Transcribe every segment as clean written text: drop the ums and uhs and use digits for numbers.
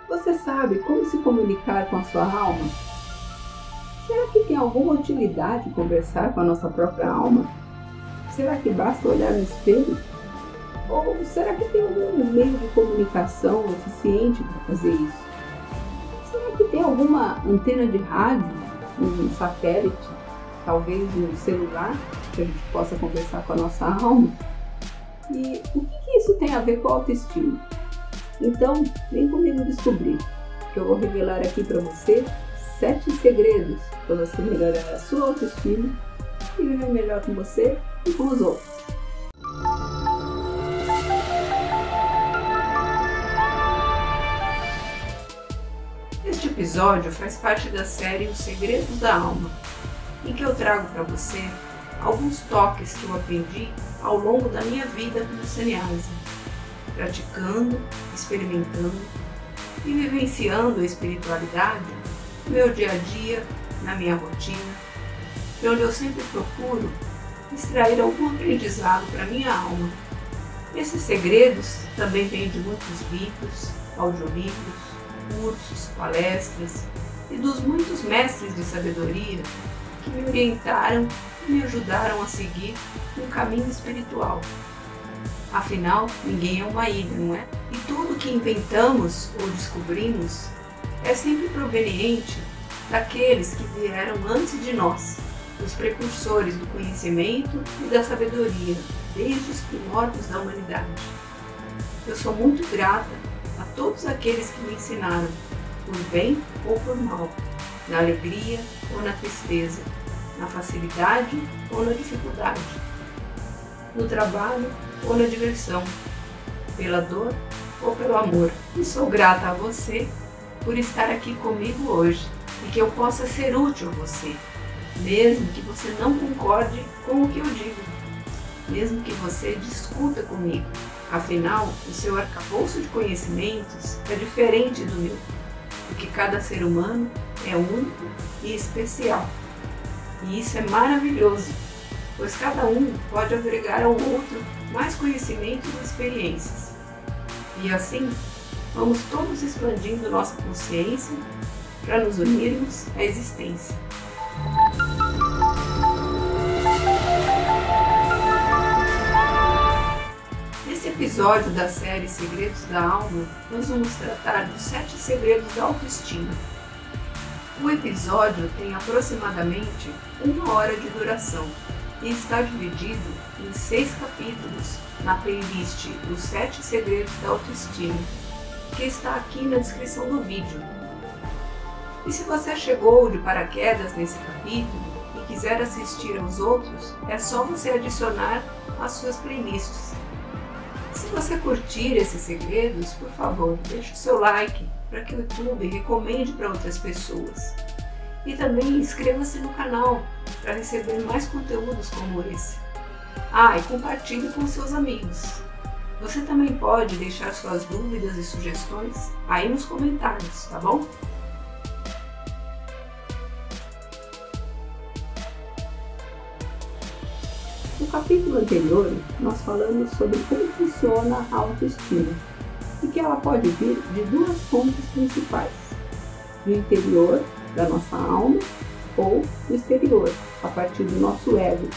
Você sabe como se comunicar com a sua alma? Será que tem alguma utilidade conversar com a nossa própria alma? Será que basta olhar no espelho? Ou será que tem algum meio de comunicação eficiente para fazer isso? Será que tem alguma antena de rádio, um satélite, talvez um celular, que a gente possa conversar com a nossa alma? E o que isso tem a ver com a autoestima? Então, vem comigo descobrir, que eu vou revelar aqui para você 7 segredos para você melhorar a sua autoestima e viver melhor com você e com os outros. Este episódio faz parte da série Os Segredos da Alma, em que eu trago para você alguns toques que eu aprendi ao longo da minha vida como sannyasi, praticando, experimentando e vivenciando a espiritualidade no meu dia a dia, na minha rotina, de onde eu sempre procuro extrair algum aprendizado para minha alma. Esses segredos também vêm de muitos livros, audiolivros, cursos, palestras e dos muitos mestres de sabedoria que me orientaram e me ajudaram a seguir um caminho espiritual. Afinal, ninguém é uma ilha, não é? E tudo que inventamos ou descobrimos é sempre proveniente daqueles que vieram antes de nós, os precursores do conhecimento e da sabedoria, desde os primórdios da humanidade. Eu sou muito grata a todos aqueles que me ensinaram, por bem ou por mal, na alegria ou na tristeza, na facilidade ou na dificuldade, no trabalho ou na diversão, pela dor ou pelo amor. E sou grata a você por estar aqui comigo hoje e que eu possa ser útil a você, mesmo que você não concorde com o que eu digo, mesmo que você discuta comigo. Afinal, o seu arcabouço de conhecimentos é diferente do meu, porque cada ser humano é único e especial. E isso é maravilhoso, pois cada um pode agregar ao outro mais conhecimentos e experiências. E assim, vamos todos expandindo nossa consciência para nos unirmos à existência. Nesse episódio da série Segredos da Alma, nós vamos tratar dos 7 segredos da autoestima. O episódio tem aproximadamente 1 hora de duração e está dividido em 6 capítulos na playlist Os 7 Segredos da Autoestima, que está aqui na descrição do vídeo. E se você chegou de paraquedas nesse capítulo e quiser assistir aos outros, é só você adicionar às suas playlists. Se você curtir esses segredos, por favor, deixe o seu like para que o YouTube recomende para outras pessoas. E também inscreva-se no canal para receber mais conteúdos como esse. E compartilhe com seus amigos. Você também pode deixar suas dúvidas e sugestões aí nos comentários, tá bom? No capítulo anterior, nós falamos sobre como funciona a autoestima e que ela pode vir de 2 fontes principais: do interior da nossa alma ou do exterior, a partir do nosso ego,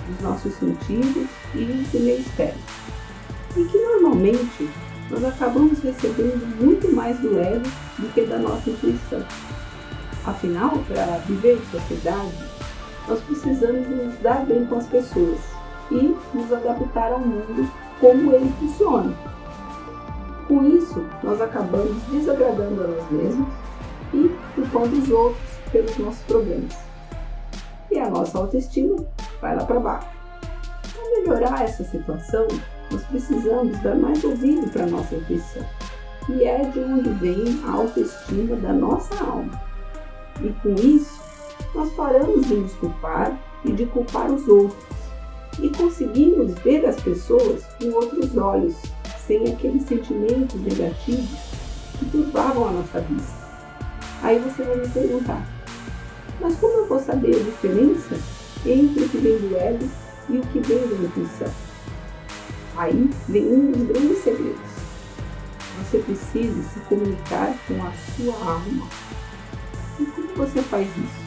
dos nossos sentidos e do meio externo. E que normalmente nós acabamos recebendo muito mais do ego do que da nossa intuição. Afinal, para viver em sociedade, nós precisamos nos dar bem com as pessoas e nos adaptar ao mundo como ele funciona. Com isso, nós acabamos desagradando a nós mesmos e culpando os outros pelos nossos problemas. E a nossa autoestima vai lá para baixo. Para melhorar essa situação, nós precisamos dar mais ouvido para a nossa intuição, que é de onde vem a autoestima da nossa alma. E com isso, nós paramos de nos culpar e de culpar os outros e conseguimos ver as pessoas com outros olhos, sem aqueles sentimentos negativos que turbavam a nossa vista. Aí você vai me perguntar, mas como eu vou saber a diferença entre o que vem do ego e o que vem da intuição? Aí vem um dos grandes segredos. você precisa se comunicar com a sua alma. E como você faz isso?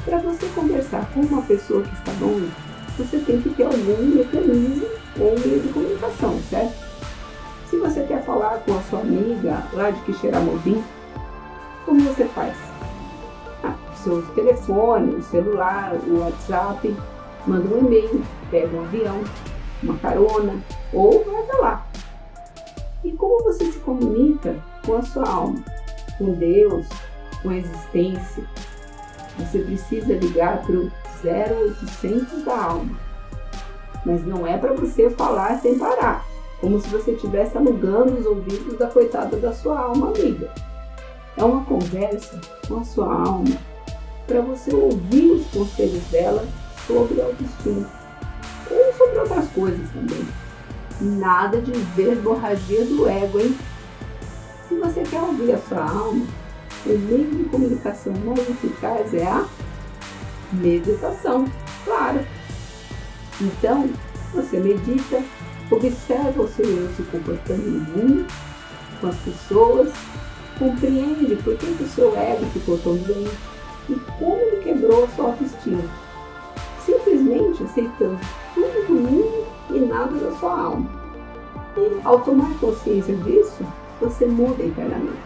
Para você conversar com uma pessoa que está longe, você tem que ter algum mecanismo ou meio de comunicação, certo? Se você quer falar com a sua amiga lá de Quixeramobim, como você faz? Seu telefone, o celular, o WhatsApp, manda um e-mail, pega um avião, uma carona ou vai até lá. E como você se comunica com a sua alma, com Deus, com a existência? Você precisa ligar para o 0800 da alma. Mas não é para você falar sem parar, como se você estivesse alugando os ouvidos da coitada da sua alma amiga. É uma conversa com a sua alma, para você ouvir os conselhos dela sobre autoestima, ou sobre outras coisas também. Nada de verborragia do ego, hein? Se você quer ouvir a sua alma, o meio de comunicação mais eficaz é a meditação, claro. Então, você medita, observa o seu eu se comportando no mundo, com as pessoas, compreende por que o seu ego ficou tão doente e como ele quebrou a sua autoestima, simplesmente aceitando tudo do mundo e nada da sua alma. E ao tomar consciência disso, você muda internamente.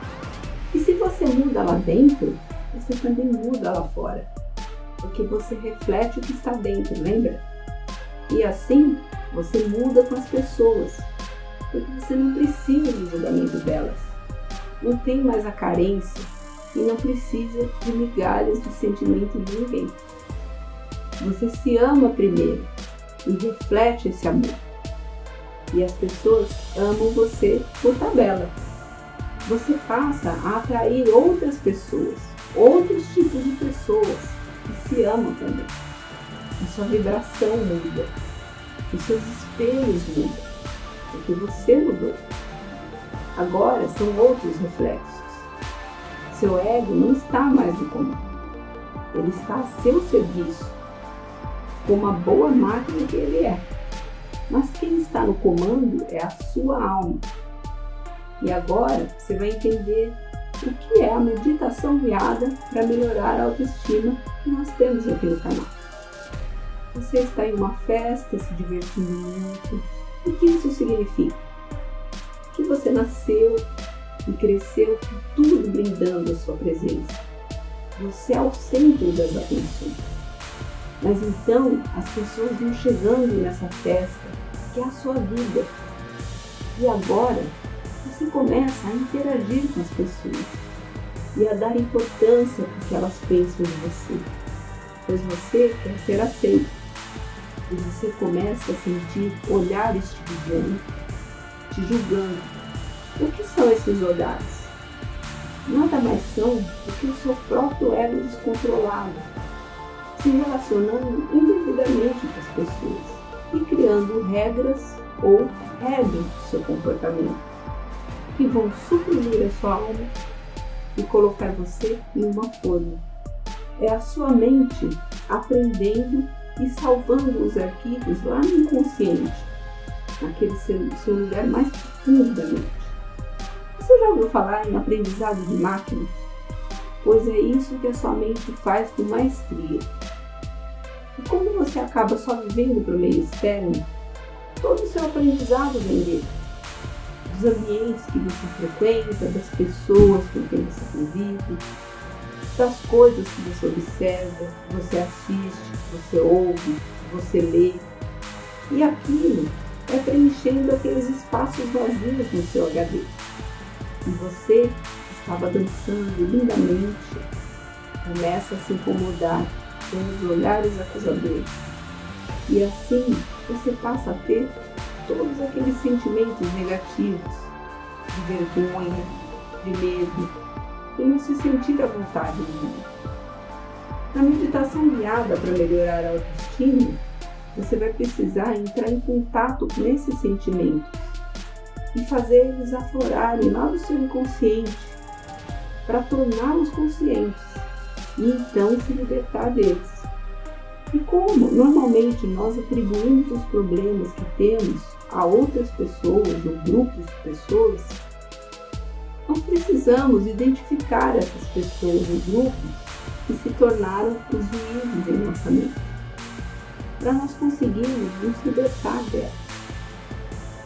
E se você muda lá dentro, você também muda lá fora, porque você reflete o que está dentro, lembra? E assim, você muda com as pessoas, porque você não precisa do julgamento delas, não tem mais a carência e não precisa de migalhas de sentimento de ninguém. Você se ama primeiro e reflete esse amor. E as pessoas amam você por tabela. Você passa a atrair outras pessoas, outros tipos de pessoas que se amam também. A sua vibração muda, os seus espelhos mudam, porque você mudou. Agora são outros reflexos. Seu ego não está mais no comando, ele está a seu serviço, como a boa máquina que ele é. Mas quem está no comando é a sua alma. E agora você vai entender o que é a meditação guiada para melhorar a autoestima que nós temos aqui no canal. Você está em uma festa, se divertindo muito. O que isso significa? Que você nasceu e cresceu com tudo brindando a sua presença. Você é o centro das atenções. Mas então as pessoas vão chegando nessa festa, que é a sua vida. E agora você começa a interagir com as pessoas e a dar importância para que elas pensam em você, pois você quer ser aceito. E você começa a sentir olhares te vigiando, te julgando. O que são esses olhares? Nada mais são do que o seu próprio ego descontrolado, se relacionando indevidamente com as pessoas e criando regras ou regras do seu comportamento, que vão suprimir a sua alma e colocar você em uma forma. É a sua mente aprendendo e salvando os arquivos lá no inconsciente, naquele seu lugar mais profundo da mente. Você já ouviu falar em aprendizado de máquina? Pois é isso que a sua mente faz com maestria. E como você acaba só vivendo para o meio externo, todo o seu aprendizado vem dele. Dos ambientes que você frequenta, das pessoas com quem você convive, das coisas que você observa, você assiste, você ouve, você lê. E aquilo é preenchendo aqueles espaços vazios no seu HD. E você estava dançando lindamente, começa a se incomodar com os olhares acusadores. E assim você passa a ter todos aqueles sentimentos negativos, de vergonha, de medo, e não se sentir à vontade no mundo. Na meditação guiada para melhorar a autoestima, você vai precisar entrar em contato com esses sentimentos e fazer eles aflorarem lá do seu inconsciente para torná-los conscientes e então se libertar deles. E como normalmente nós atribuímos os problemas que temos a outras pessoas ou grupos de pessoas, Nós precisamos identificar essas pessoas e grupos que se tornaram os juízes em nossa mente, para nós conseguirmos nos libertar delas.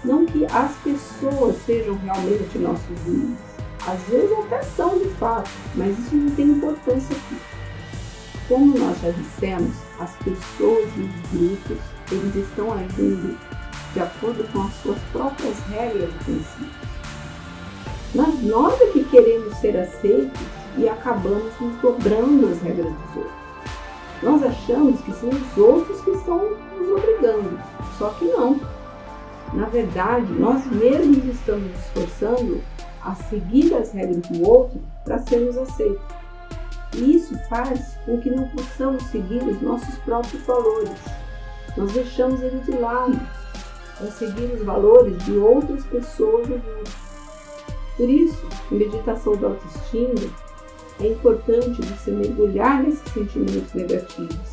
Não que as pessoas sejam realmente nossos juízes, às vezes até são de fato, mas isso não tem importância aqui. Como nós já dissemos, as pessoas e os grupos, eles estão agindo de acordo com as suas próprias regras e princípios. Mas nós é que queremos ser aceitos e acabamos nos dobrando as regras dos outros. Nós achamos que são os outros que estão nos obrigando, só que não. Na verdade, nós mesmos estamos nos esforçando a seguir as regras do outro para sermos aceitos. E isso faz com que não possamos seguir os nossos próprios valores. Nós deixamos eles de lado para seguir os valores de outras pessoas no mundo. Por isso, em meditação da autoestima, é importante você mergulhar nesses sentimentos negativos,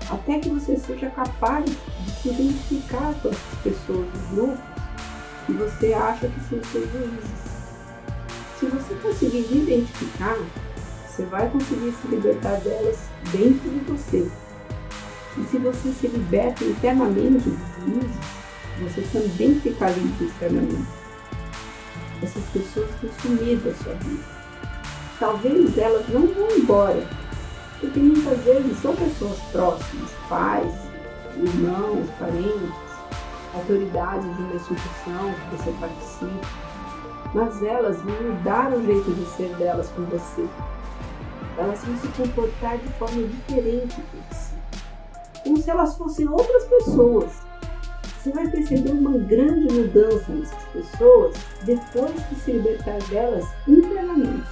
até que você seja capaz de se identificar com essas pessoas e grupos que você acha que são seus juízes. Se você conseguir identificar, você vai conseguir se libertar delas dentro de você. E se você se liberta internamente dos juízes, você também fica limpo externamente. Essas pessoas têm sumido da sua vida. Talvez elas não vão embora, porque muitas vezes são pessoas próximas, pais, irmãos, parentes, autoridades de uma instituição que você participa, mas elas vão mudar o jeito de ser delas com você. Elas vão se comportar de forma diferente com você, como se elas fossem outras pessoas. Você vai perceber uma grande mudança nessas pessoas depois que se libertar delas internamente.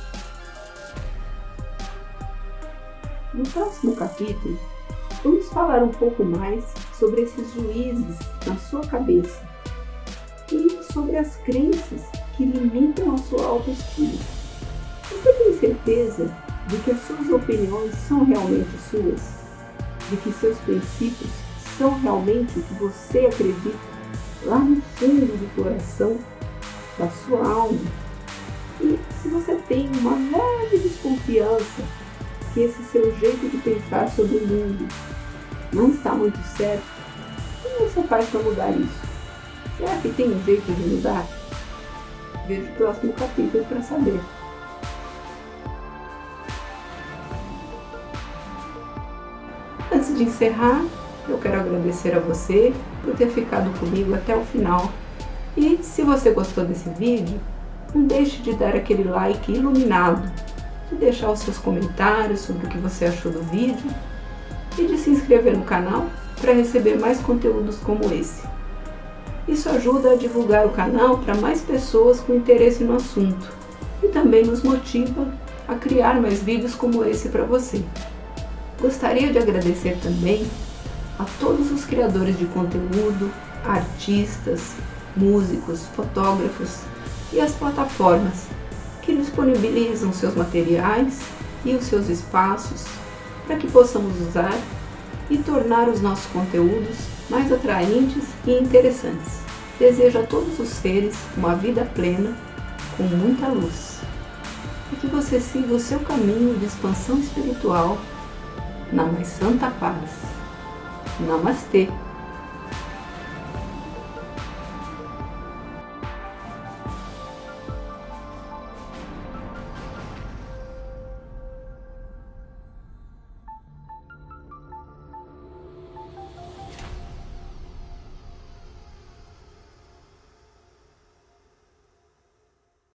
No próximo capítulo, vamos falar um pouco mais sobre esses juízes na sua cabeça e sobre as crenças que limitam a sua autoestima. Você tem certeza de que as suas opiniões são realmente suas? De que seus princípios são realmente o que você acredita lá no fundo do coração, da sua alma? E se você tem uma leve desconfiança que esse seu jeito de pensar sobre o mundo não está muito certo, o que você faz para mudar isso? Será que tem um jeito de mudar? Veja o próximo capítulo para saber. Antes de encerrar, eu quero agradecer a você por ter ficado comigo até o final. E se você gostou desse vídeo, não deixe de dar aquele like iluminado, de deixar os seus comentários sobre o que você achou do vídeo e de se inscrever no canal para receber mais conteúdos como esse. Isso ajuda a divulgar o canal para mais pessoas com interesse no assunto e também nos motiva a criar mais vídeos como esse para você. Gostaria de agradecer também a todos os criadores de conteúdo, artistas, músicos, fotógrafos e as plataformas que disponibilizam seus materiais e os seus espaços para que possamos usar e tornar os nossos conteúdos mais atraentes e interessantes. Desejo a todos os seres uma vida plena, com muita luz, e que você siga o seu caminho de expansão espiritual na mais santa paz. Namastê!